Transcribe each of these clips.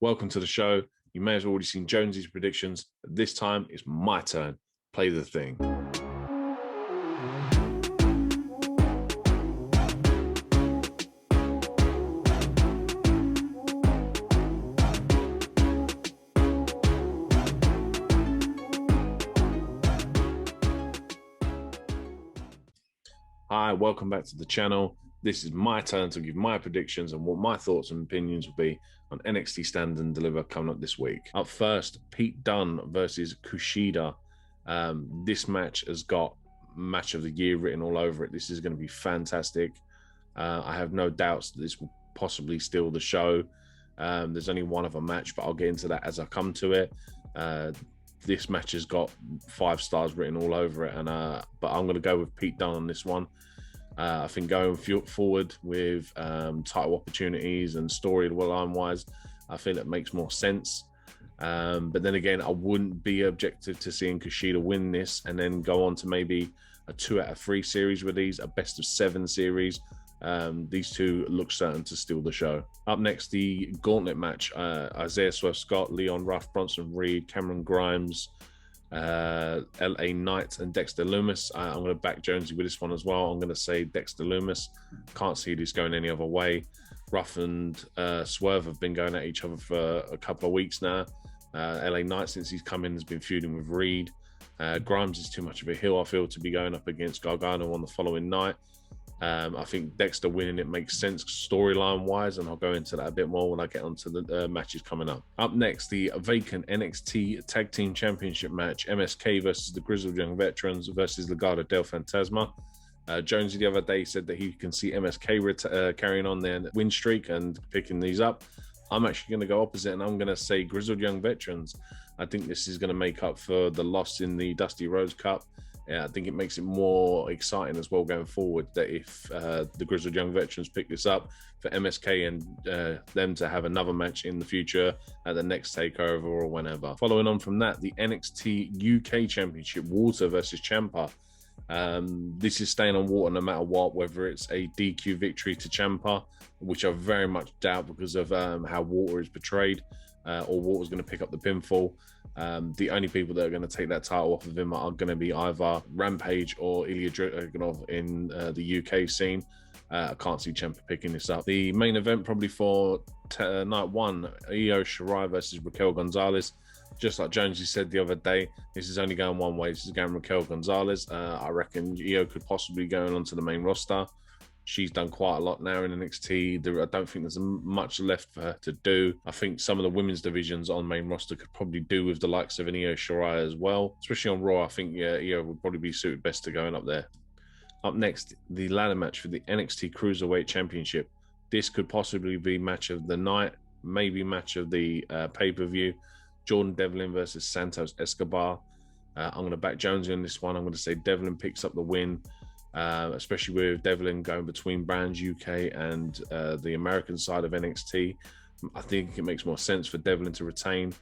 Welcome to the show. You may have already seen Jonesy's predictions, but this time it's my turn. Play the thing. Hi, welcome back to the channel. This is my turn to give my predictions and what my thoughts and opinions will be on NXT Stand and Deliver coming up this week. Up first, Pete Dunne versus Kushida. This match has got match of the year written all over it. This is going to be fantastic. I have no doubts that this will possibly steal the show. There's only one other match, but I'll get into that as I come to it. This match has got 5 stars written all over it, but I'm going to go with Pete Dunne on this one. I think going forward with title opportunities and storyline-wise, I think it makes more sense. But then again, I wouldn't be objective to seeing Kushida win this and then go on to maybe a 2 out of 3 series with these, a best of 7 series. These two look certain to steal the show. Up next, the gauntlet match. Isaiah Swerve Scott, Leon Ruff, Bronson Reed, Cameron Grimes, LA Knight and Dexter Lumis. I'm going to back Jonesy with this one as well. I'm going to say Dexter Lumis. Can't see this going any other way. Ruff and Swerve have been going at each other for a couple of weeks now. LA Knight, since he's come in, has been feuding with Reed. Grimes is too much of a heel, I feel, to be going up against Gargano on the following night. I think Dexter winning it makes sense storyline-wise, and I'll go into that a bit more when I get onto the matches coming up. Up next, the vacant NXT Tag Team Championship match, MSK versus the Grizzled Young Veterans versus Legado del Fantasma. Jonesy the other day said that he can see MSK carrying on their win streak and picking these up. I'm actually going to go opposite, and I'm going to say Grizzled Young Veterans. I think this is going to make up for the loss in the Dusty Rhodes Cup. Yeah, I think it makes it more exciting as well going forward that if the Grizzled Young Veterans pick this up, for MSK and them to have another match in the future at the next takeover or whenever. Following on from that, the NXT UK Championship, Walter versus Ciampa. This is staying on water no matter what, whether it's a DQ victory to Ciampa, which I very much doubt because of how Walter is portrayed, or Walter's going to pick up the pinfall. The only people that are going to take that title off of him are going to be either Rampage or Ilya Dragunov in the UK scene. I can't see Ciampa picking this up. The main event probably for night 1, Io Shirai versus Raquel Gonzalez. Just like Jonesy said the other day, this is only going one way. This is going Raquel Gonzalez. I reckon Io could possibly go onto the main roster. She's done quite a lot now in NXT. I don't think there's much left for her to do. I think some of the women's divisions on main roster could probably do with the likes of an Io Shirai as well. Especially on Raw, I think Io would probably be suited best to going up there. Up next, the ladder match for the NXT Cruiserweight Championship. This could possibly be match of the night, maybe match of the pay-per-view. Jordan Devlin versus Santos Escobar. I'm going to back Jonesy on this one. I'm going to say Devlin picks up the win. Especially with Devlin going between brands UK and the American side of NXT. I think it makes more sense for Devlin to retain.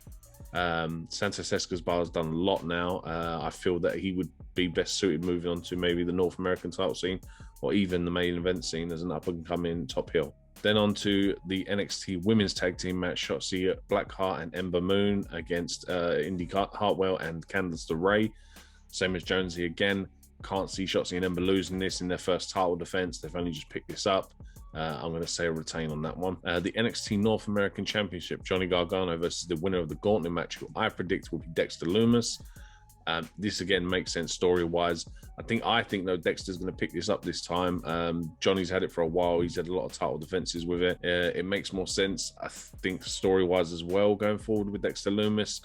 Santos Escobar has done a lot now. I feel that he would be best suited moving on to maybe the North American title scene or even the main event scene as an up-and-coming top heel. Then on to the NXT Women's Tag Team match, Shotzi Blackheart and Ember Moon against Indy Hartwell and Candice LeRae. Same as Jonesy again. Can't see Shotzi and Ember losing this in their first title defense. They've only just picked this up. I'm going to say a retain on that one. The NXT North American Championship, Johnny Gargano versus the winner of the gauntlet match, who I predict will be Dexter Lumis. This again makes sense story-wise. I think though Dexter's going to pick this up this time. Johnny's had it for a while. He's had a lot of title defenses with it. It makes more sense, I think, story-wise as well going forward with Dexter Lumis.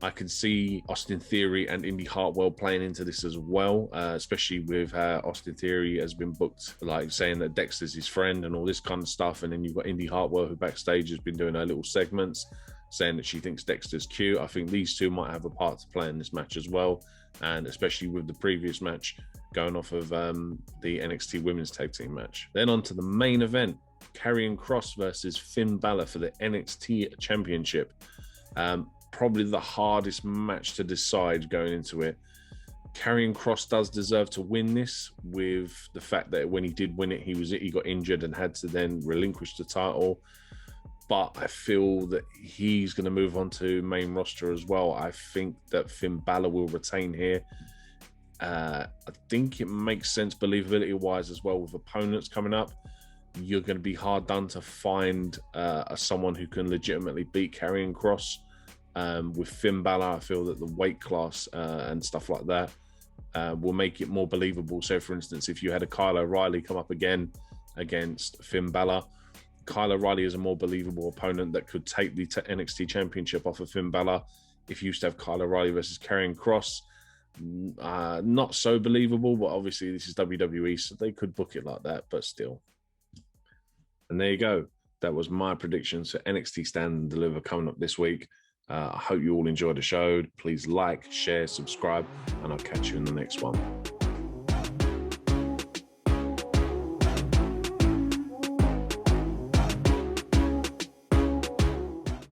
I can see Austin Theory and Indy Hartwell playing into this as well, especially with how Austin Theory has been booked, like saying that Dexter's his friend and all this kind of stuff. And then you've got Indy Hartwell, who backstage has been doing her little segments, saying that she thinks Dexter's cute. I think these two might have a part to play in this match as well. And especially with the previous match going off of the NXT Women's Tag Team match. Then on to the main event, Karrion Kross versus Finn Balor for the NXT Championship. Probably the hardest match to decide going into it. Karrion Kross does deserve to win this, with the fact that when he did win it, he got injured and had to then relinquish the title. but I feel that he's going to move on to main roster as well. I think that Finn Balor will retain here. I think it makes sense believability-wise as well with opponents coming up. You're going to be hard done to find someone who can legitimately beat Karrion Kross. With Finn Balor, I feel that the weight class and stuff like that will make it more believable. So, for instance, if you had a Kyle O'Reilly come up again against Finn Balor, Kyle O'Reilly is a more believable opponent that could take the NXT Championship off of Finn Balor. If you used to have Kyle O'Reilly versus Karrion Kross, not so believable, but obviously this is WWE, so they could book it like that, but still. And there you go. That was my predictions for NXT Stand and Deliver coming up this week. I hope you all enjoyed the show. Please like, share, subscribe, and I'll catch you in the next one.